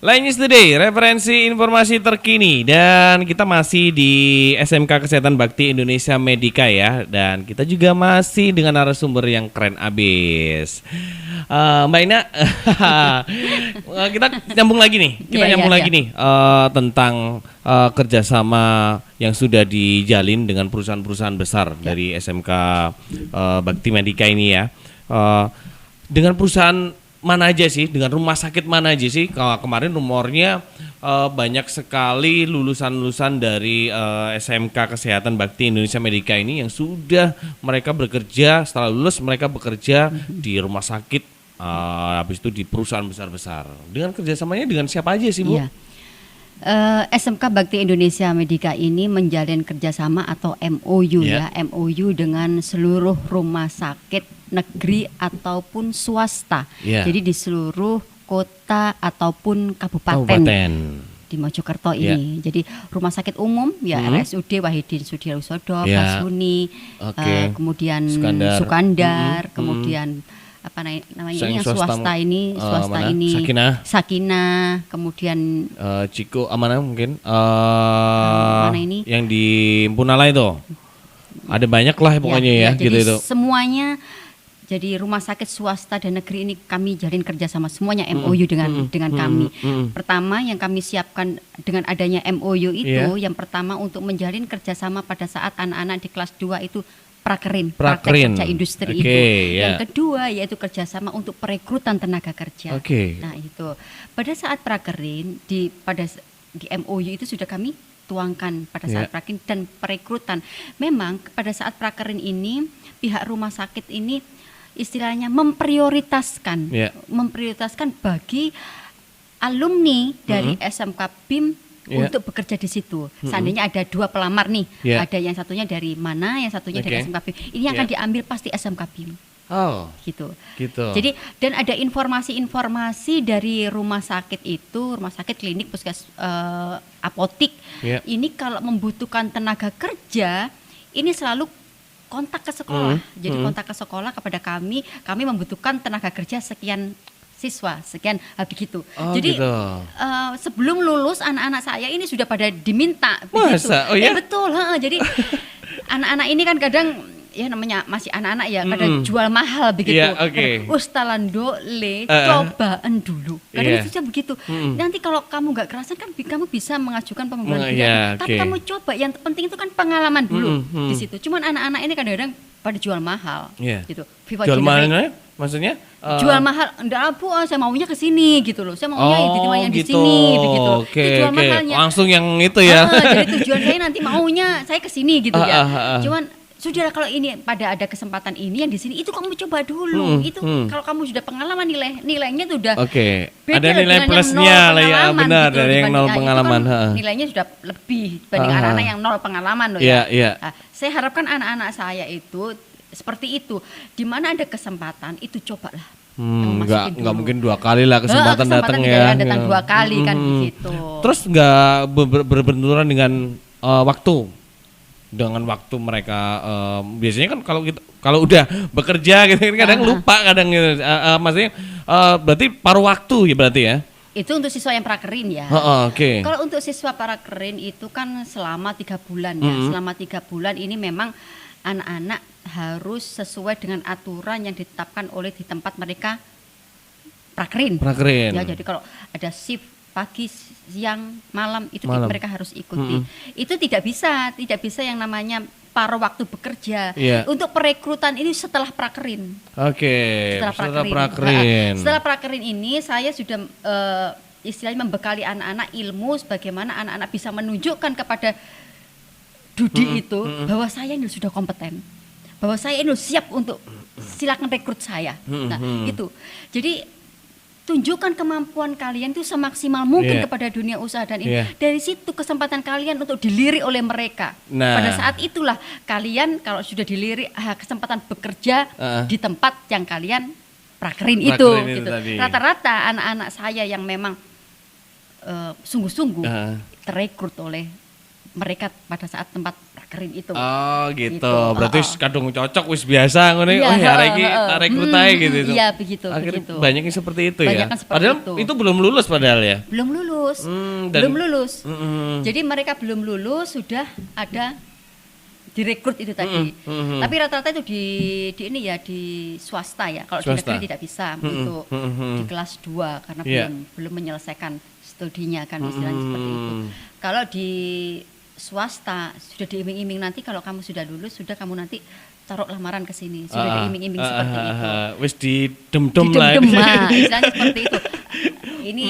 Line News Today, referensi informasi terkini, dan kita masih di SMK Kesehatan Bakti Indonesia Medika ya, dan kita juga masih dengan narasumber yang keren abis. Mbak Ina, kita nyambung lagi nih, tentang kerjasama yang sudah dijalin dengan perusahaan-perusahaan besar dari SMK Bakti Medika ini ya. Dengan perusahaan mana aja sih, dengan rumah sakit mana aja sih? Kemarin rumornya banyak sekali lulusan-lulusan dari SMK Kesehatan Bakti Indonesia Medika ini yang sudah mereka bekerja, setelah lulus mereka bekerja di rumah sakit, habis itu di perusahaan besar-besar. Dengan kerjasamanya dengan siapa aja sih, Bu? Iya. SMK Bakti Indonesia Medika ini menjalin kerjasama atau MOU MOU dengan seluruh rumah sakit negeri ataupun swasta. Jadi di seluruh kota ataupun kabupaten di Mojokerto ini. Jadi rumah sakit umum RSUD Wahidin Sudirohusodo, Kasuni, kemudian Sukandar, kemudian apa namanya ini yang swasta ini Sakinah, kemudian Ciko Amanah mungkin mana ini yang di Punala itu ada banyak lah pokoknya ya gitu jadi itu semuanya. Jadi rumah sakit swasta dan negeri ini kami jalin kerjasama semuanya MOU dengan kami. Pertama yang kami siapkan dengan adanya MOU itu, yang pertama untuk menjalin kerjasama pada saat anak-anak di kelas 2 itu prakerin kerja industri itu. Yang kedua yaitu kerjasama untuk perekrutan tenaga kerja. Nah itu pada saat prakerin di MOU itu sudah kami tuangkan pada saat prakerin dan perekrutan. Memang pada saat prakerin ini pihak rumah sakit ini istilahnya memprioritaskan bagi alumni dari SMK BIM untuk bekerja di situ. Seandainya ada 2 pelamar nih, ada yang satunya dari mana, yang satunya dari SMK BIM. Ini yang akan diambil pasti SMK BIM. Gitu. Jadi dan ada informasi dari rumah sakit itu, rumah sakit, klinik, apotik. Ini kalau membutuhkan tenaga kerja, ini selalu kontak ke sekolah. Jadi kontak ke sekolah kepada kami membutuhkan tenaga kerja sekian siswa, sekian begitu. Jadi sebelum lulus anak-anak saya ini sudah pada diminta begitu. Betul, Jadi anak-anak ini kan kadang ya namanya masih anak-anak ya, kadang jual mahal begitu. Ustalando cobaan dulu. Kadang itu begitu. Nanti kalau kamu nggak kerasan kan kamu bisa mengajukan pemanggilan. Tapi kamu coba, yang penting itu kan pengalaman dulu di situ. Cuman anak-anak ini kadang-kadang pada jual mahal gitu. Jual mahal maksudnya? Jual mahal, enggak Bu, saya maunya ke sini gitu loh. Saya maunya diterima yang di sini begitu. Jual mahalnya. Langsung yang itu ya. Jadi tujuan saya nanti maunya saya ke sini gitu ya. Cuman sudah kalau ini pada ada kesempatan ini yang di sini itu kamu coba dulu. Itu kalau kamu sudah pengalaman nilainya tuh udah beda, ada nilai plusnya lah ya, benar gitu, dari yang 0 pengalaman. Kan nilainya sudah lebih dibanding anak-anak yang 0 pengalaman loh ya. Nah, saya harapkan anak-anak saya itu seperti itu. Di mana ada kesempatan itu cobalah. Nggak mungkin 2 kali lah kesempatan datang ya. Datang 2 kali kan gitu. Terus nggak berbenturan dengan waktu. Dengan waktu mereka biasanya kan kalau udah bekerja gitu kadang lupa kadang gitu. Maksudnya berarti paruh waktu ya berarti ya. Itu untuk siswa yang prakerin ya. Kalau untuk siswa prakerin itu kan selama 3 bulan ya. Selama 3 bulan ini memang anak-anak harus sesuai dengan aturan yang ditetapkan oleh di tempat mereka prakerin. Ya, jadi kalau ada shift pagi, siang, malam itu mereka harus ikuti. Itu tidak bisa yang namanya paruh waktu bekerja. Untuk perekrutan ini setelah prakerin. Setelah prakerin ini saya sudah istilahnya membekali anak-anak ilmu bagaimana anak-anak bisa menunjukkan kepada Dudi itu bahwa saya ini sudah kompeten, bahwa saya ini siap untuk silakan rekrut saya. Nah itu. Jadi tunjukkan kemampuan kalian itu semaksimal mungkin kepada dunia usaha dan ini. Dari situ kesempatan kalian untuk dilirik oleh mereka. Pada saat itulah kalian kalau sudah dilirik kesempatan bekerja di tempat yang kalian prakerin itu. Gitu. Rata-rata anak-anak saya yang memang sungguh-sungguh terekrut oleh mereka pada saat tempat prakerin itu. Oh gitu. Gitu. Berarti kadung cocok wis biasa ngono Iya, oh ya arek iki rekrut ae gitu itu. Iya begitu. Akhirnya begitu. banyak yang seperti itu ya. Banyak yang seperti Padahal itu. belum lulus padahal ya. Belum lulus, Dan- belum lulus. Mm-mm. Jadi mereka belum lulus sudah ada direkrut itu tadi. Tapi rata-rata itu di ini ya di swasta ya. Kalau di Swasta. negeri tidak bisa untuk di kelas 2 karena Iya. belum menyelesaikan studinya kan istilahnya seperti itu. Kalau di swasta sudah diiming-iming nanti kalau kamu sudah lulus sudah kamu nanti taruh lamaran ke sini. Sudah diiming-iming seperti itu. Wis didem-dem lah. Didem-dem, nah, istilahnya seperti itu. Ini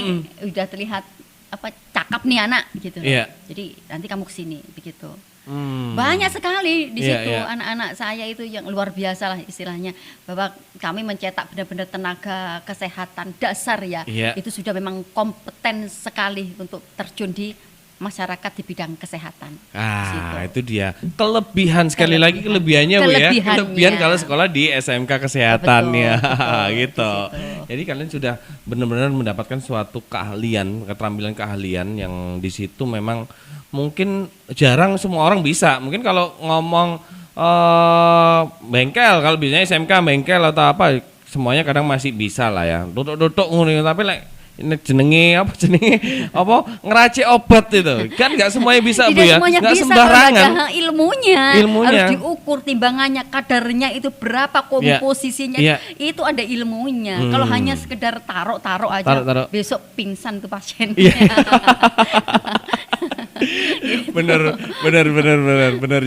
udah terlihat apa cakep nih anak gitu. Iya. Jadi nanti kamu kesini begitu. Hmm. Banyak sekali di Iya, situ iya. anak-anak saya itu yang luar biasa lah istilahnya bahwa kami mencetak benar-benar tenaga kesehatan dasar ya. Iya. Itu sudah memang kompeten sekali untuk terjun di masyarakat di bidang kesehatan. Situ. Itu dia. Kelebihan sekali lagi kelebihannya Bu ya. Kelebihannya. Kelebihan kalau sekolah di SMK kesehatan Betul, ya. betul, Gitu. di situ. Jadi kalian sudah benar-benar mendapatkan suatu keahlian, keterampilan keahlian yang di situ memang mungkin jarang semua orang bisa. Mungkin kalau ngomong bengkel, kalau biasanya SMK bengkel atau apa semuanya kadang masih bisa lah ya. Duduk-duduk ngono tapi ini jenenge apa ngeracik obat itu kan nggak semuanya bisa Bu Tidak ya, semuanya nggak bisa sembarangan kalau ada ilmunya. Ilmunya. Harus diukur timbangannya, kadarnya itu berapa, komposisinya Iya. itu ada ilmunya. Kalau hanya sekedar taruh aja, Taruh. besok pingsan tuh pasien. Iya. bener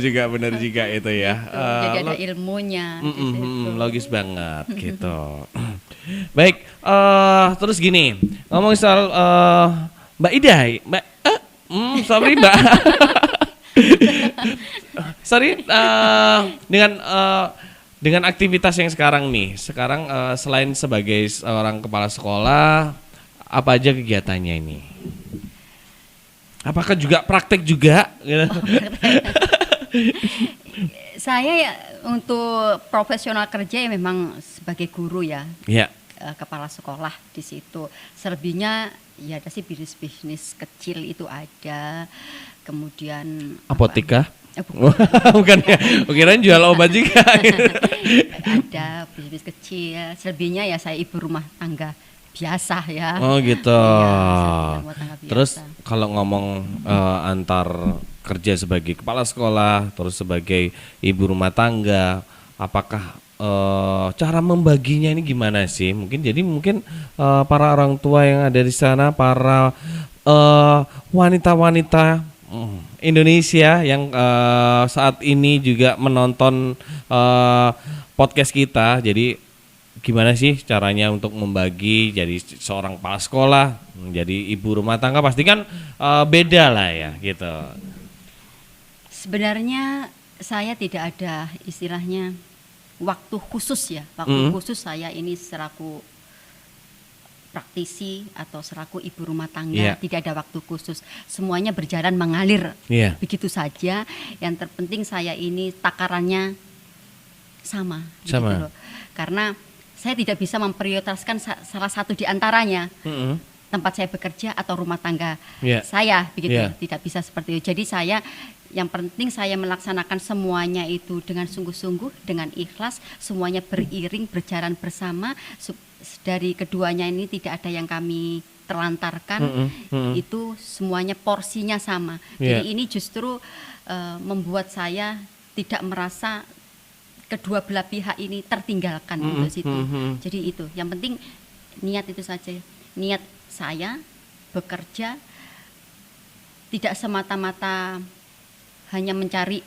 juga itu ya. Jadi ada ilmunya. di situ. Logis banget gitu. Baik, terus gini ngomong soal Mbak Ida, sorry Mbak, sorry dengan aktivitas yang sekarang nih, selain sebagai seorang kepala sekolah, apa aja kegiatannya ini? Apakah juga praktek juga? Saya ya untuk profesional kerja ya memang sebagai guru ya. Iya. Kepala sekolah di situ. Selebihnya ya ada sih bisnis kecil itu ada. Kemudian Apotika? bukan. Bukan ya. Kirain jual obat juga. Ada bisnis kecil. Selebihnya ya saya ibu rumah tangga biasa ya. Oh gitu. Iya, saya rumah tangga biasa. Terus kalau ngomong antar kerja sebagai kepala sekolah, terus sebagai ibu rumah tangga, apakah cara membaginya ini gimana sih? Mungkin para orang tua yang ada di sana, para wanita-wanita Indonesia yang saat ini juga menonton podcast kita. Jadi gimana sih caranya untuk membagi jadi seorang kepala sekolah, menjadi ibu rumah tangga? Pasti kan beda lah ya gitu. Sebenarnya saya tidak ada istilahnya waktu khusus ya. Waktu khusus saya ini selaku praktisi atau selaku ibu rumah tangga tidak ada waktu khusus. Semuanya berjalan mengalir. Begitu saja. Yang terpenting saya ini takarannya sama. Gitu loh. Karena saya tidak bisa memprioritaskan salah satu di antaranya. Tempat saya bekerja atau rumah tangga saya begitu. Tidak bisa seperti itu. Jadi yang penting saya melaksanakan semuanya itu dengan sungguh-sungguh, dengan ikhlas, semuanya beriring, berjalan bersama. Dari keduanya ini tidak ada yang kami terlantarkan, itu semuanya porsinya sama. Jadi ini justru membuat saya tidak merasa kedua belah pihak ini tertinggalkan untuk situ. Jadi itu, yang penting niat itu saja. Niat saya bekerja tidak semata-mata hanya mencari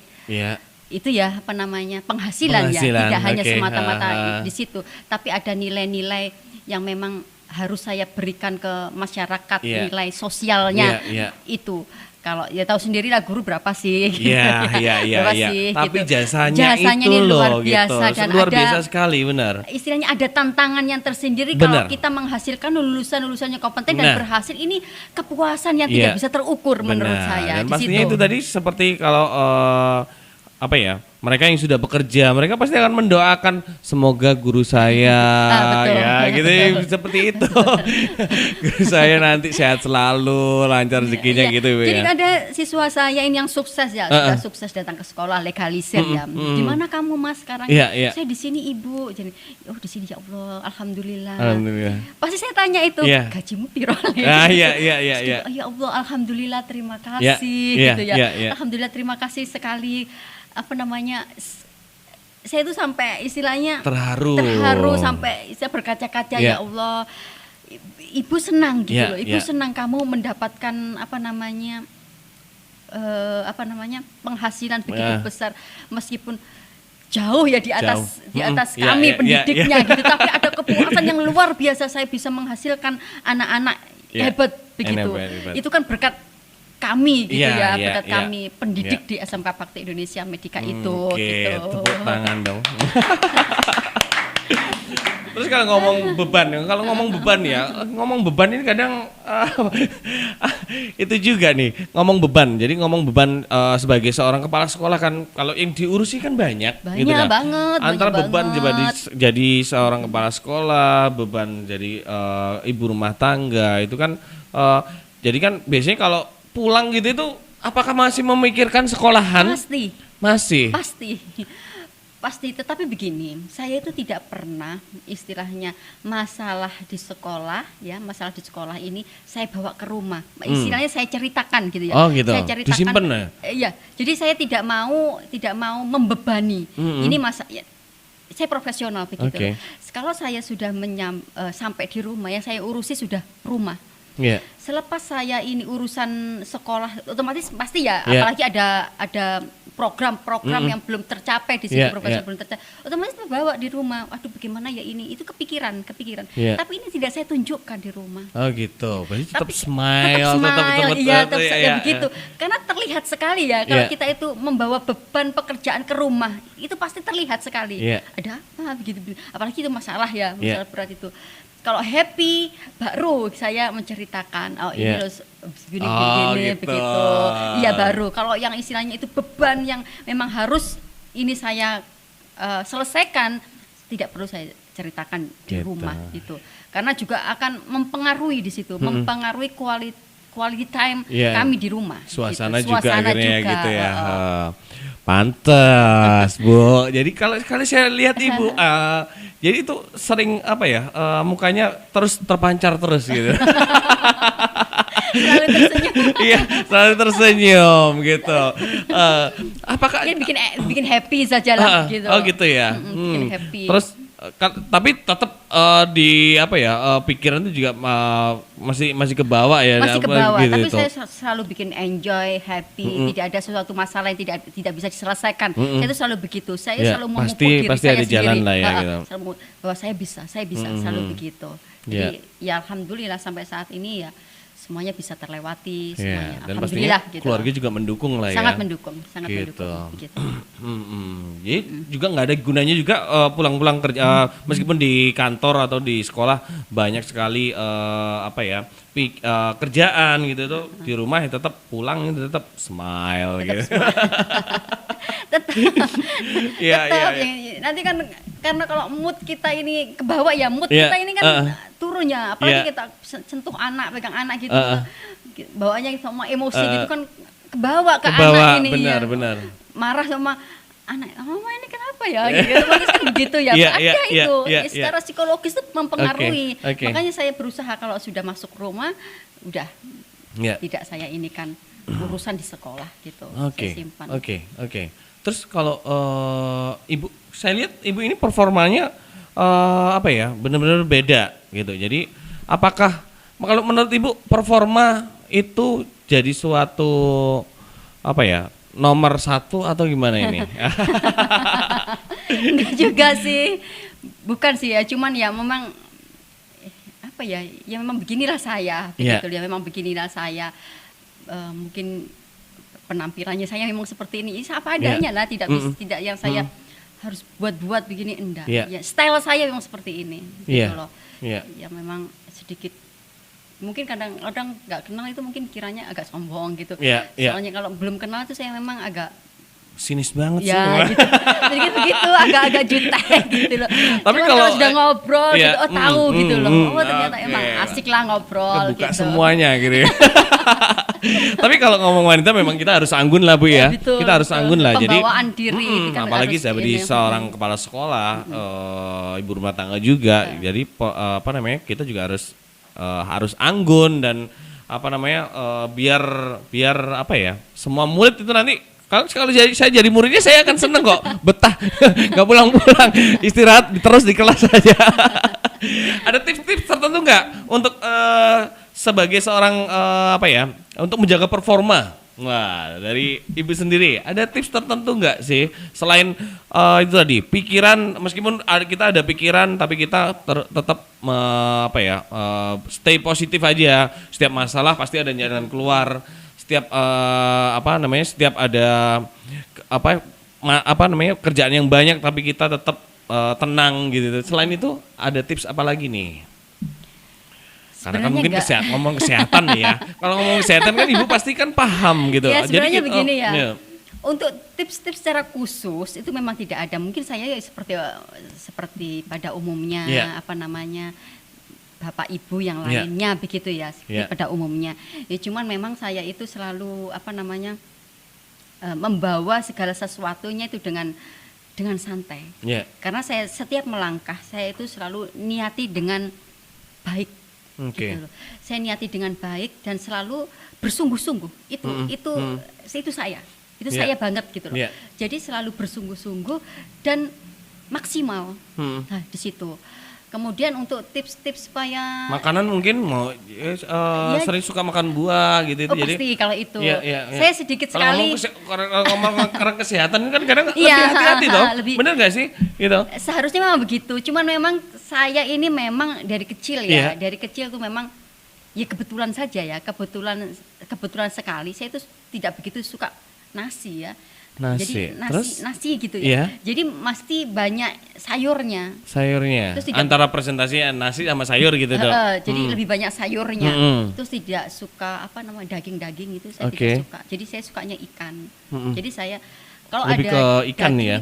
itu ya penghasilan ya, tidak hanya semata-mata di situ, tapi ada nilai-nilai yang memang harus saya berikan ke masyarakat, nilai sosialnya itu. Kalau ya tahu sendiri lah guru berapa sih? Berapa sih? Tapi gitu. jasanya itu ini loh luar biasa gitu. dan Luar ada, biasa sekali, benar. Istilahnya ada tantangan yang tersendiri kalau kita menghasilkan lulusan-lulusannya kompeten dan berhasil, ini kepuasan yang tidak bisa terukur menurut saya. Dan pastinya itu tadi seperti kalau mereka yang sudah bekerja, mereka pasti akan mendoakan semoga guru saya betul. ya gitu seperti itu. Guru saya nanti sehat selalu, lancar rezekinya Iya. gitu Ibu Jadi ya. ada siswa saya ini yang sukses ya, sudah sukses datang ke sekolah legalisir ya. Di mana kamu Mas sekarang? Iya, iya. Saya di sini Ibu. Jadi di sini ya Allah, alhamdulillah. Alhamdulillah. Pasti saya tanya itu, Iya. gajimu piro? Iya. Terus ya Allah, alhamdulillah terima Iya, kasih iya, gitu ya. iya. Alhamdulillah terima kasih sekali saya itu sampai istilahnya Terharu sampai saya berkaca-kaca Iya. ya Allah. Ibu senang gitu Iya, loh. Ibu iya. senang kamu mendapatkan penghasilan begitu Ya. besar meskipun jauh ya di atas Jauh. di atas Iya, kami iya, pendidiknya iya. gitu, tapi ada kepuasan yang luar biasa saya bisa menghasilkan anak-anak Iya. hebat begitu. Hebat. Itu kan berkat kami gitu Iya, ya, iya, berkat iya. kami pendidik di SMK Bakti Indonesia Medika itu Oke, gitu. tepuk tangan dong. Terus kalau ngomong beban ya, ngomong beban ini kadang itu juga nih, ngomong beban. Jadi ngomong beban sebagai seorang kepala sekolah kan, kalau yang diurusi kan banyak gitu Banyak kan. banget, Antara banyak beban banget. jadi seorang kepala sekolah, beban jadi ibu rumah tangga itu kan jadi kan biasanya kalau pulang gitu itu apakah masih memikirkan sekolahan? Masih. Pasti, tetapi begini, saya itu tidak pernah istilahnya masalah di sekolah ini saya bawa ke rumah. Istilahnya saya ceritakan gitu ya. Oh gitu. Saya ceritakan. Disimpan ya? Iya. Jadi saya tidak mau membebani. Ini saya profesional begitu. Oke. Kalau saya sudah sampai di rumah, yang saya urusi sudah rumah. Iya. Selepas saya ini urusan sekolah, otomatis pasti ya, Yeah. apalagi ada program-program yang belum tercapai di situ, Yeah, profesor yeah. belum tercapai, otomatis terbawa di rumah. Aduh, bagaimana ya ini? Itu kepikiran. Yeah. Tapi ini tidak saya tunjukkan di rumah. Oh gitu. Berarti tetap Tapi smile, iya, tetap iya, begitu. Karena terlihat sekali ya kalau Iya. kita itu membawa beban pekerjaan ke rumah, itu pasti terlihat sekali. Iya. Ada apa begitu? Apalagi itu masalah ya, Iya. masalah berat itu. Kalau happy, baru saya menceritakan, ini Iya. loh begini, Oh, gitu. begitu. Iya baru. Kalau yang istilahnya itu beban yang memang harus ini saya selesaikan, tidak perlu saya ceritakan di Gitu. rumah itu. Karena juga akan mempengaruhi di situ, mempengaruhi quality time Iya. kami di rumah. Suasana gitu. juga akhirnya juga. gitu ya. Pantes Bu. Jadi kalau saya lihat Ibu, jadi itu sering mukanya terus terpancar terus gitu. Selalu tersenyum. Iya, selalu tersenyum gitu. Apakah Mungkin bikin happy saja lah gitu. Oh gitu ya. Bikin happy. Terus tapi tetap pikiran itu juga masih ke bawah ya. Masih ke apa bawah, gitu tapi itu. saya selalu bikin enjoy, happy, tidak ada sesuatu masalah yang tidak bisa diselesaikan. Saya itu selalu begitu. Saya Ya, selalu memukul diri pasti saya ada sendiri. jalan lah ya, gitu. Selalu bahwa saya bisa, selalu begitu. Jadi ya alhamdulillah sampai saat ini ya semuanya bisa terlewati, semuanya. Dan pastinya Alhamdulillah gitu. keluarga juga mendukung lah ya. Sangat mendukung, sangat Gitu. mendukung. Gitu. Jadi juga nggak ada gunanya juga pulang-pulang kerja meskipun di kantor atau di sekolah banyak sekali kerjaan gitu tuh di rumah ya tetap pulang itu tetap smile gitu. Tetap. Iya, Tetap. iya. Nanti kan karena kalau mood kita ini ke bawah ya, mood Iya, kita ini kan turunnya, apalagi Iya. kita sentuh anak, pegang anak gitu, bawaannya sama emosi gitu kan ke bawah ke anak ini. Benar. Marah sama anak, mama ini kenapa ya? Gitu. Otomatis kan begitu ya. Iya, Ada iya, itu. iya, Ya, secara psikologis itu mempengaruhi. Oke. Makanya saya berusaha kalau sudah masuk rumah, udah Iya. tidak saya ini kan urusan di sekolah gitu. Oke. Saya simpan. Oke. Terus kalau Ibu, saya lihat Ibu ini performanya benar-benar beda gitu. Jadi apakah kalau menurut Ibu performa itu jadi suatu nomor satu atau gimana ini? Enggak juga sih, bukan sih ya, cuman ya memang ya memang beginilah saya, begitu ya, memang beginilah saya. Mungkin penampilannya saya memang seperti ini, apa adanya lah, tidak yang saya harus buat begini, enggak. Ya, style saya memang seperti ini, gitu loh. Ya memang sedikit, mungkin kadang-kadang nggak kenal itu mungkin kiranya agak sombong gitu. Soalnya kalau belum kenal itu saya memang agak sinis banget sih. Ya gitu. Jadi begitu agak-agak jutek gitu loh. Tapi Cuman kalau sudah ngobrol iya, gitu, oh tahu gitu loh. Oh ternyata oke. emang asik lah ngobrol Kebuka gitu. semuanya gitu ya. Tapi kalau ngomong wanita memang kita harus anggun lah Bu ya. Betul, Kita harus betul. anggun lah. Jadi Pembawaan diri itu kan apalagi harus sebagai ini. seorang kepala sekolah, ibu rumah tangga juga. Iya. Jadi apa namanya? Kita juga harus anggun dan apa namanya? Biar apa ya? Semua murid itu nanti kalau saya jadi muridnya saya akan seneng kok, betah, nggak pulang-pulang, istirahat terus di kelas saja. Ada tips-tips tertentu nggak untuk sebagai seorang apa ya, untuk menjaga performa? Wah, dari ibu sendiri ada tips tertentu nggak sih selain itu tadi pikiran, meskipun kita ada pikiran tapi kita tetap apa ya, stay positif aja. Setiap masalah pasti ada jalan keluar. Setiap setiap ada apa namanya kerjaan yang banyak tapi kita tetap tenang gitu. Selain itu ada tips apa lagi nih? Karena kan mungkin ngomong kesehatan nih ya. Kalau ngomong kesehatan kan ibu pasti kan paham gitu. Ya sebenarnya jadi, begini ya. Iya. Untuk tips-tips secara khusus itu memang tidak ada. Mungkin saya ya seperti pada umumnya Iya. apa namanya bapak ibu yang lainnya begitu ya pada umumnya. Ya cuman memang saya itu selalu apa namanya membawa segala sesuatunya itu dengan santai. Yeah. Karena saya setiap melangkah saya itu selalu niati dengan baik. Okay. Gitu loh. Saya niati dengan baik dan selalu bersungguh-sungguh. Itu saya. Itu saya banget gitu loh. Yeah. Jadi selalu bersungguh-sungguh dan maksimal. Nah, di situ. Kemudian untuk tips-tips supaya makanan mungkin sering suka makan buah gitu. Jadi pasti kalau itu. Iya. Saya sedikit sekali. Kalau ngomong kesehatan kan kadang lebih hati-hati toh. Bener gak sih? Gitu. Seharusnya memang begitu. Cuman memang saya ini memang dari kecil ya. Dari kecil tuh memang ya kebetulan saja ya. Kebetulan sekali saya itu tidak begitu suka nasi ya. Jadi nasi gitu ya. Iya. Jadi mesti banyak sayurnya. Terus antara presentasi nasi sama sayur gitu dong. Jadi lebih banyak sayurnya. Terus tidak suka apa namanya daging-daging itu saya tidak suka. Jadi saya sukanya ikan. Jadi saya kalau lebih ada ke ikan daging, ya.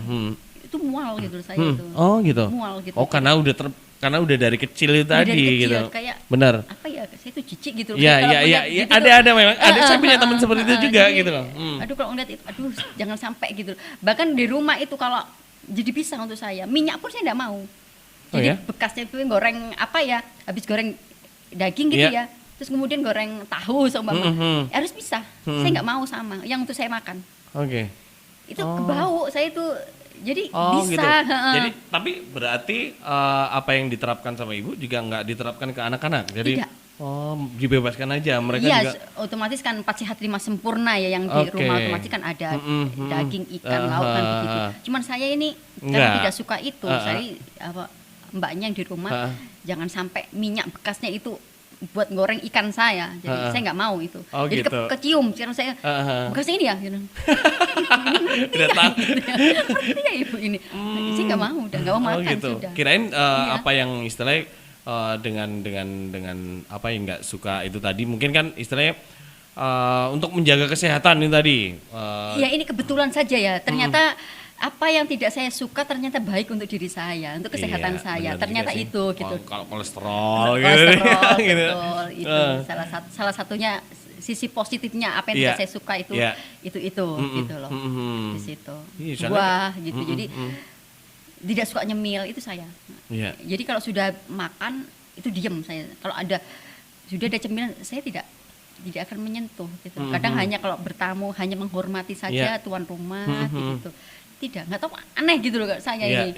Itu mual gitu saya itu. Oh gitu. Mual gitu. Oh karena udah dari kecil itu tadi dari kecil, gitu. Kayak benar. Apa ya? Saya itu jijik gitu. Iya. Gitu, ada memang. Saya punya teman seperti itu juga jadi, gitu loh. Aduh kalau ngeliat itu, aduh jangan sampai gitu. Bahkan di rumah itu kalau jadi pisah untuk saya, minyak pun saya enggak mau. Jadi bekasnya itu goreng apa ya? Habis goreng daging gitu ya. Terus kemudian goreng tahu sama harus pisah. Saya enggak mau sama yang untuk saya makan. Oke. Itu kebau saya itu. Jadi bisa. Gitu. Jadi tapi berarti apa yang diterapkan sama ibu juga nggak diterapkan ke anak-anak. Jadi tidak. Dibebaskan aja mereka juga. Otomatis kan 4 sehat 5 sempurna ya yang di rumah otomatis kan ada daging, ikan, lauk kan begitu. Cuman saya ini karena tidak suka itu. Saya mbaknya yang di rumah jangan sampai minyak bekasnya itu buat goreng ikan saya. Jadi saya nggak mau itu. Jadi gitu. kecium sekarang saya bekasnya ini ya gitu. Tidak tahu. Ngerti ya ibu ini. Saya nggak mau, udah nggak mau makan gitu. sudah. Kirain apa yang istilahnya dengan apa yang nggak suka itu tadi mungkin kan istilahnya untuk menjaga kesehatan ini tadi. Ya ini kebetulan saja ya. Ternyata apa yang tidak saya suka ternyata baik untuk diri saya, untuk kesehatan saya. Ternyata itu gitu. Kalau kolesterol gitu. gitu. Betul, itu salah satunya sisi positifnya apa yang tidak saya suka itu gitu loh. Di situ. Buah gitu. Jadi tidak suka nyemil itu saya. Jadi kalau sudah makan itu diam saya. Kalau sudah ada cemilan saya tidak akan menyentuh gitu. Kadang hanya kalau bertamu hanya menghormati saja tuan rumah gitu. Tidak, nggak tahu aneh gitu loh saya ini.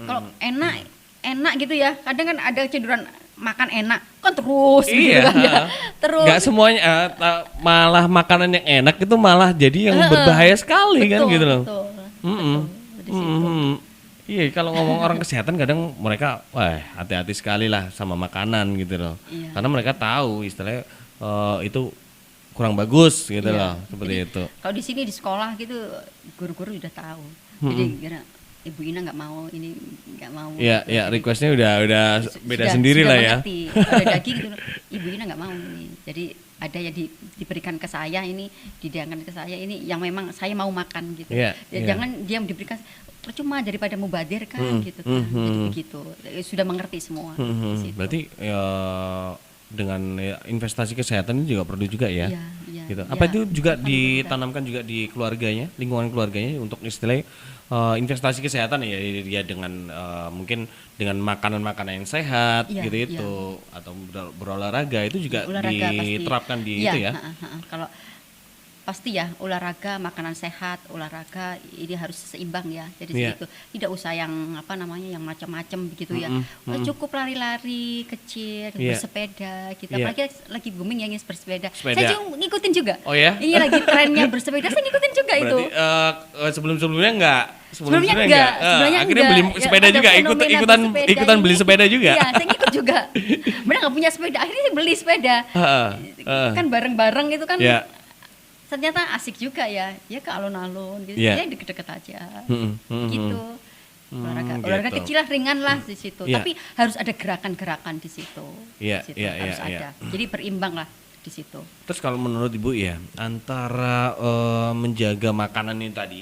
Kalau enak gitu ya. Kadang kan ada cenderungan makan enak kan terus gitu kan ya. Terus nggak semuanya malah makanan yang enak itu malah jadi yang berbahaya sekali kan gitu loh. Iya, kalau ngomong orang kesehatan kadang mereka hati-hati sekali lah sama makanan gitu loh. Karena mereka tahu istilahnya itu kurang bagus gitu loh, seperti jadi, itu. Kalau di sini di sekolah gitu guru-guru udah tahu. Jadi Ibu Ina nggak mau, ini nggak mau. Iya, gitu. ya Jadi requestnya udah beda sendiri sudah lah ya. mengerti. Kalau ada daging gitu, Ibu Ina nggak mau ini. Jadi ada yang diberikan ke saya ini, didangkan ke saya ini yang memang saya mau makan gitu. Iya, Ya, iya. jangan dia diberikan percuma daripada mubadir kan gitu kan. Jadi begitu. Sudah mengerti semua. di situ. Berarti ya, dengan investasi kesehatan ini juga perlu juga ya. Iya, iya, Gitu. iya. Apa itu juga Perlu, ditanamkan juga di keluarganya, lingkungan keluarganya untuk istilah investasi kesehatan ya, ya dengan mungkin dengan makanan-makanan yang sehat Iya, gitu iya. itu atau berolahraga itu juga Olahraga pasti. diterapkan di Iya, itu ya. Kalau pasti ya olahraga, makanan sehat, olahraga ini harus seimbang ya. Jadi Iya. segitu. Tidak usah yang apa namanya yang macam-macam begitu ya. Cukup lari-lari kecil, Iya. bersepeda gitu. Iya. Apalagi lagi booming yang bersepeda. Sepeda. Saya juga ngikutin juga. Oh ya? Ini lagi trennya bersepeda, saya ngikutin juga itu. Berarti sebelum-sebelumnya enggak? Sebelumnya enggak, sebelumnya akhirnya enggak. beli Ya, sepeda ada juga, fenomena ikutan bersepeda beli ini. sepeda juga. Iya, saya ngikut juga. Benar nggak punya sepeda, akhirnya saya beli sepeda. Kan bareng-bareng itu kan Ya. ternyata asik juga ya ke alun-alun gitu. Iya. Ya deket-deket aja Mm-mm, gitu. Olahraga gitu. kecil lah, ringan lah di situ. Iya. Tapi harus ada gerakan-gerakan di situ. Iya, Di situ iya, harus iya, ada. Jadi berimbang lah di situ. Terus kalau menurut Ibu ya, antara menjaga makanan ini tadi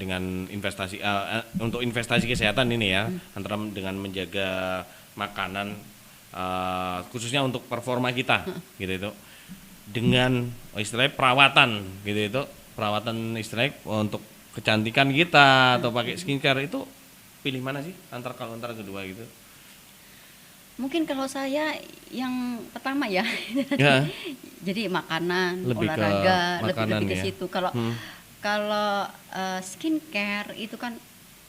dengan investasi untuk investasi kesehatan ini ya, antara dengan menjaga makanan khususnya untuk performa kita gitu itu, dengan istilahnya perawatan gitu itu, perawatan istilahnya untuk kecantikan kita atau pakai skincare itu pilih mana sih antara kedua gitu? Mungkin kalau saya yang pertama ya. Ya. Jadi makanan, Lebih ke olahraga, makanan lebih ke ya. situ. Kalau skincare itu kan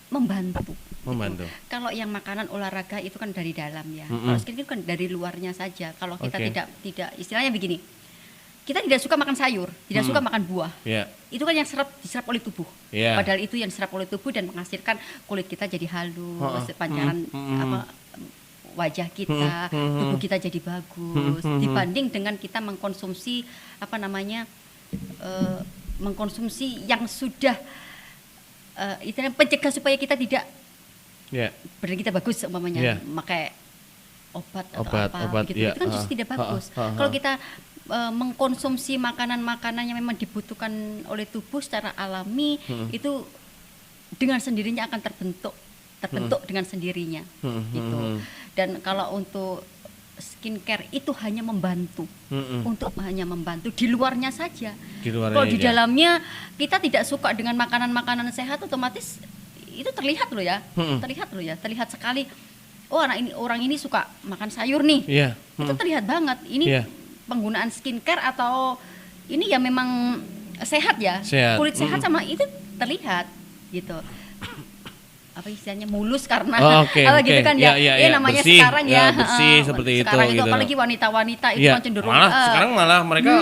membantu. Membantu. Kalau yang makanan olahraga itu kan dari dalam ya. Kalau skincare kan dari luarnya saja. Kalau kita Oke. tidak istilahnya begini. Kita tidak suka makan sayur, tidak suka makan buah. Ya. Itu kan yang diserap oleh tubuh. Ya. Padahal itu yang diserap oleh tubuh dan menghasilkan kulit kita jadi halus, pancaran wajah kita, tubuh kita jadi bagus dibanding dengan kita mengkonsumsi mengkonsumsi yang sudah istilahnya pencegah supaya kita tidak Ya. badan kita bagus umpamanya Yeah. pakai obat Obat, atau apa gitu. yeah. Itu kan justru tidak bagus. Kalau kita mengkonsumsi makanan-makanan yang memang dibutuhkan oleh tubuh secara alami itu dengan sendirinya akan terbentuk dengan sendirinya gitu. Dan kalau untuk skincare itu hanya membantu hanya membantu di luarnya saja. Di luarnya Kalau di aja. dalamnya kita tidak suka dengan makanan-makanan sehat, otomatis itu terlihat loh ya, terlihat sekali. Oh, orang ini suka makan sayur nih, Iya. itu terlihat banget. Ini Iya. penggunaan skincare atau ini ya memang sehat ya, Sehat. kulit sehat sama itu terlihat gitu. Apa istilahnya mulus karena Oh, oke, gitu oke. kan ya, Ya, namanya bersih, sekarang ya, bersih seperti sekarang itu itu gitu. apalagi wanita-wanita itu Iya. kan cenderung Sekarang malah mereka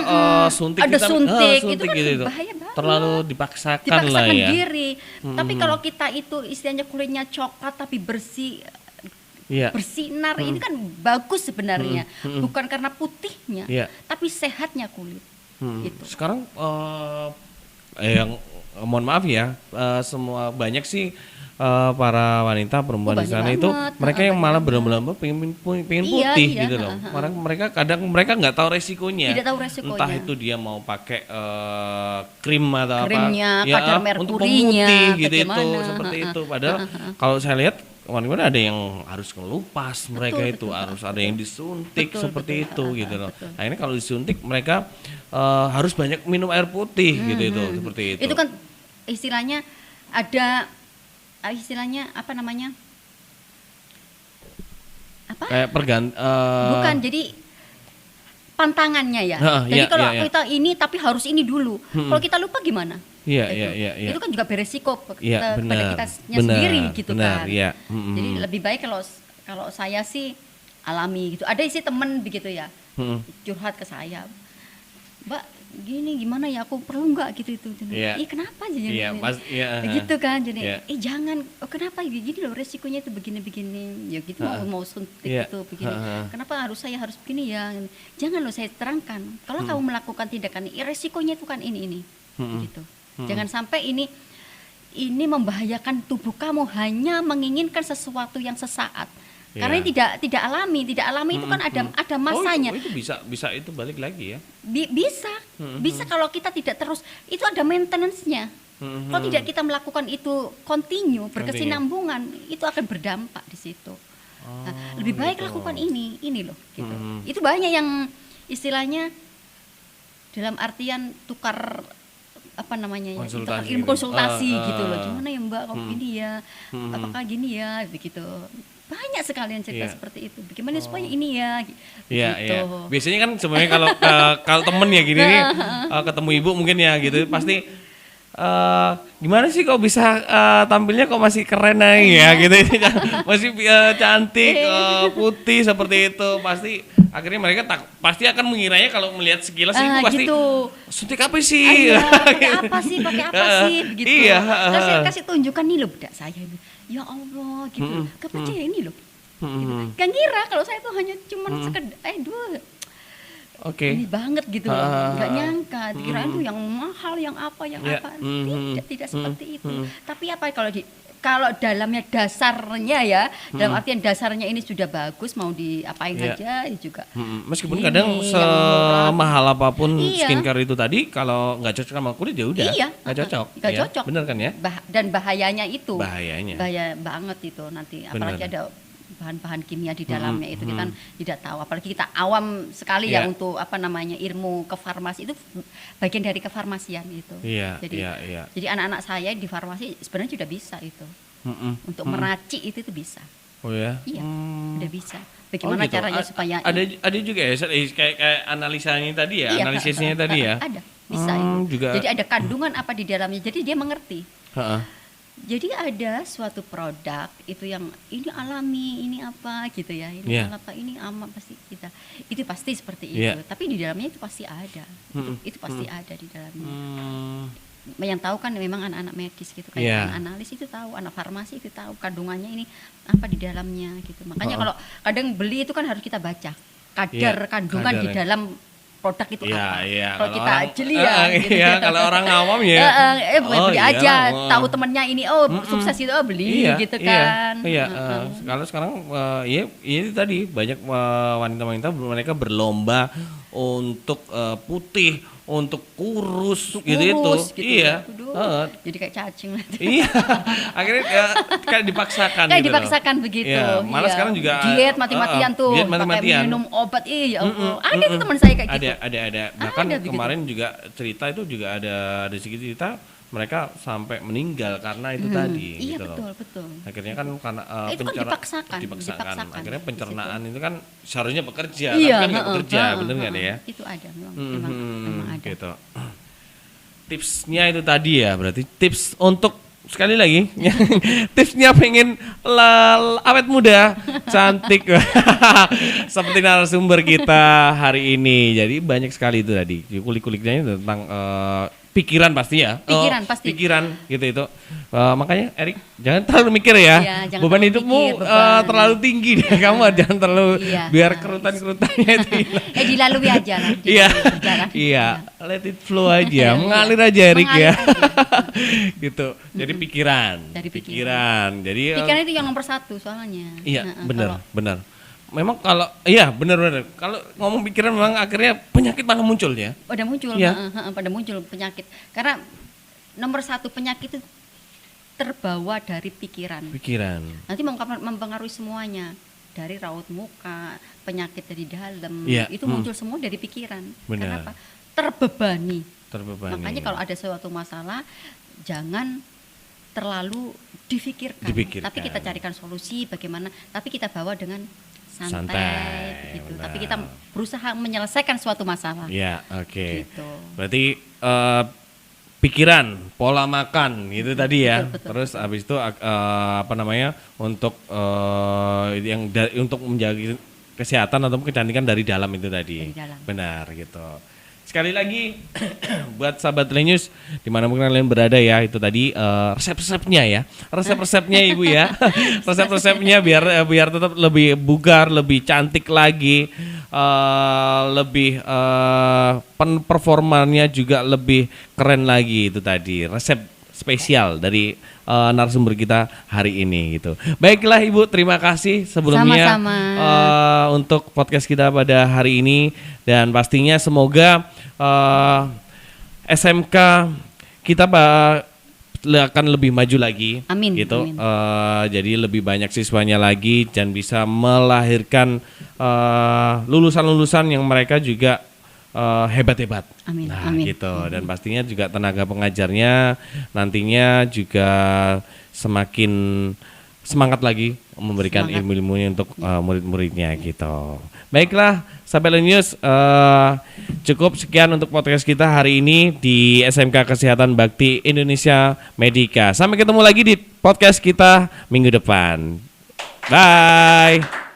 suntik ada suntik, itu kan gitu. bahaya banget. Terlalu dipaksakan lah ya. diri. Tapi kalau kita itu istilahnya kulitnya coklat tapi bersih, Iya. bersinar, ini kan bagus sebenarnya. Bukan karena putihnya, Iya. tapi sehatnya kulit. Gitu. Sekarang yang mohon maaf ya, semua banyak sih para wanita perempuan di banyak sana itu banget. mereka yang malah benar-benar pengen Iya, putih iya, gitu loh. Kadang mereka nggak tahu resikonya. Tidak tahu resikonya. Entah itu dia mau pakai krim atau Krimnya, apa, kadar untuk merkurinya, pemutih gitu itu bagaimana. seperti itu. Padahal kalau saya lihat kemarin ada yang harus ngelupas mereka itu, betul, harus ada yang disuntik Betul, seperti betul. itu gitu loh. Betul. Akhirnya kalau disuntik mereka harus banyak minum air putih gitu itu, seperti itu. Itu kan istilahnya ada istilahnya apa namanya? Apa? Kayak Bukan, jadi pantangannya ya. Jadi iya, kalau iya, iya. kita ini tapi harus ini dulu. Kalau kita lupa gimana? Iya, Itu. iya. Itu kan juga beresiko Iya, kepada benar, kita benar, sendiri gitu benar, kan. iya. Jadi lebih baik kalau saya sih alami gitu. Ada sih temen begitu ya, curhat ke saya, Mbak gini gimana ya, aku perlu nggak gitu itu. Iya. Ih kenapa aja Iya, gitu kan, jadi Iya. jangan, kenapa gini loh resikonya itu begini-begini ya gitu, mau suntik Iya. itu begini, kenapa saya harus begini ya, jangan loh, saya terangkan kalau kamu melakukan tindakan ini resikonya itu kan ini gitu. Jangan sampai ini ini membahayakan tubuh kamu, hanya menginginkan sesuatu yang sesaat. Karena Iya. ini tidak alami itu kan ada masanya. Itu bisa itu balik lagi ya. Bisa kalau kita tidak terus, itu ada maintenance-nya. Kalau tidak kita melakukan itu continue, berkesinambungan, itu akan berdampak di situ. Nah, lebih baik gitu. lakukan ini loh gitu. Itu banyak yang istilahnya dalam artian tukar apa namanya ya, tukar Konsultasi ilmu gitu. konsultasi gitu loh. Gimana ya Mbak kalau ini ya, apakah gini ya, begitu. Banyak sekali yang cerita Iya. seperti itu. Bagaimana supaya ini ya, Iya, gitu. iya. Biasanya kan sebenarnya kalau temen ya gini nih, ketemu ibu mungkin ya gitu, pasti gimana sih kok bisa tampilnya kok masih keren aja ya gitu, masih cantik, putih seperti itu, pasti akhirnya mereka pasti akan mengiranya kalau melihat sekilas ibu pasti gitu. suntik apa sih? Pakai apa sih begitu. Iya, Terus saya kasih tunjukkan nih loh bedak saya ini. Ya Allah gitu. Gak percaya ini loh. Gitu. Gak ngira kalau saya tuh hanya cuman sekedar Oke. ini banget gitu loh. Gak nyangka, kirain tuh yang mahal, yang apa, yang Ya. apa. Tidak seperti itu. Tapi apa kalau dalamnya dasarnya ya, dalam artian dasarnya ini sudah bagus, mau diapain Iya. aja ya juga. Meskipun Ini kadang yang murah. semahal apapun Iya. skincare itu tadi, kalau nggak cocok sama kulit ya udah, Iya, nggak cocok. nggak ya. cocok. Bener kan ya? Dan bahayanya itu. Bahayanya. Bahaya banget itu nanti, apalagi Bener. ada bahan-bahan kimia di dalamnya itu kita tidak tahu, apalagi kita awam sekali Iya. ya untuk apa namanya ilmu ke farmasi itu bagian dari kefarmasian itu. Iya, Jadi iya. jadi anak-anak saya di farmasi sebenarnya sudah bisa itu untuk meracik itu bisa. Oh ya? Iya, sudah bisa. Bagaimana gitu. caranya supaya Ada juga ya kayak analisanya tadi ya, Iya, analisisnya tadi ya. ada bisa itu. Juga. Jadi ada kandungan apa di dalamnya, jadi dia mengerti. Heeh. Jadi ada suatu produk itu yang ini alami, ini apa gitu ya, ini Iya. apa, ini aman pasti kita, itu pasti seperti Iya. itu. Tapi di dalamnya itu pasti ada, itu pasti ada di dalamnya. Yang tahu kan memang anak-anak medis gitu, kayak Iya. anak analis itu tahu, anak farmasi itu tahu kandungannya ini apa di dalamnya gitu. Makanya kalau kadang beli itu kan harus kita baca kadar Iya, kandungan di kadarnya. dalam produk itu Iya, apa. iya. Kalau kita jeli ya, gitu. Iya, kalau orang awam ya. Beli iya, aja, oh. tahu temennya ini sukses itu beli Iya, gitu iya, kan. Iya, kalau sekarang iya itu tadi banyak wanita-wanita mereka berlomba untuk putih, untuk kurus, gitu itu. Iya. Aduh, jadi kayak cacing nanti. Iya. Akhirnya kayak dipaksakan Kayak gitu loh. dipaksakan begitu. Iya, malah iya. sekarang juga diet mati-matian tuh, diet pakai mati-matian. minum obat. Iya, Allah. Ada tuh teman saya kayak gitu. Ada. Bahkan Ada begitu. kemarin juga cerita itu juga ada sedikit cerita mereka sampai meninggal karena itu tadi Iya, gitu loh. betul. Akhirnya kan karena Itu kan dipaksakan. Akhirnya di pencernaan itu kan seharusnya bekerja, Iya, tapi kan nggak bekerja, bener nggak deh ya? Itu ada memang ada. Gitu. Tipsnya itu tadi ya, berarti tips untuk sekali lagi tipsnya pengen awet muda, cantik seperti narasumber kita hari ini. Jadi banyak sekali itu tadi kulik-kuliknya tentang pikiran pasti ya. Pikiran pasti. Pikiran gitu itu. Makanya Erik jangan terlalu mikir ya. Iya, jangan beban terlalu hidupmu mikir, beban. terlalu tinggi deh kamu jangan terlalu Iya. biar kerutan-kerutannya itu hilang. Dilalui aja lah. Iya, berjalan. iya, let it flow aja, Iya. mengalir aja Erik ya, Mengalir aja. gitu. Jadi pikiran, Dari pikiran. pikiran. Jadi Pikiran itu yang nomor satu soalnya. iya, Nah, benar. Memang kalau iya benar. Kalau ngomong pikiran memang akhirnya penyakit malah muncul ya. Pada muncul, Iya. pada muncul penyakit. Karena nomor satu penyakit itu terbawa dari pikiran. Pikiran. Nanti mempengaruhi semuanya, dari raut muka, penyakit dari dalam, Iya, itu muncul semua dari pikiran. Benar. Kenapa? Terbebani. Terbebani. Makanya kalau ada suatu masalah, jangan terlalu difikirkan. Dipikirkan. Tapi kita carikan solusi bagaimana. Tapi kita bawa dengan santai, Santai, begitu. benar. Tapi kita berusaha menyelesaikan suatu masalah. Ya, oke. Gitu. Berarti pikiran, pola makan gitu tadi ya. Betul. Terus habis itu apa namanya? Untuk untuk menjaga kesehatan atau kecantikan dari dalam itu tadi. Dari dalam. Benar gitu. Sekali lagi buat sahabat Telenews dimanapun kalian berada ya, itu tadi resep-resepnya ya, resep-resepnya Ibu ya, resep-resepnya biar tetap lebih bugar, lebih cantik lagi, lebih performanya juga lebih keren lagi itu tadi resep spesial dari narasumber kita hari ini gitu. Baiklah Ibu, terima kasih sebelumnya Sama-sama. untuk podcast kita pada hari ini, dan pastinya semoga SMK kita akan lebih maju lagi. Amin, gitu. amin. Jadi lebih banyak siswanya lagi dan bisa melahirkan lulusan-lulusan yang mereka juga hebat-hebat. Amin, Nah, amin. gitu. Dan pastinya juga tenaga pengajarnya nantinya juga semakin semangat lagi memberikan Semangat. ilmu-ilmunya untuk murid-muridnya gitu. Baiklah, Sahabat News, cukup sekian untuk podcast kita hari ini di SMK Kesehatan Bakti Indonesia Medika. Sampai ketemu lagi di podcast kita minggu depan. Bye.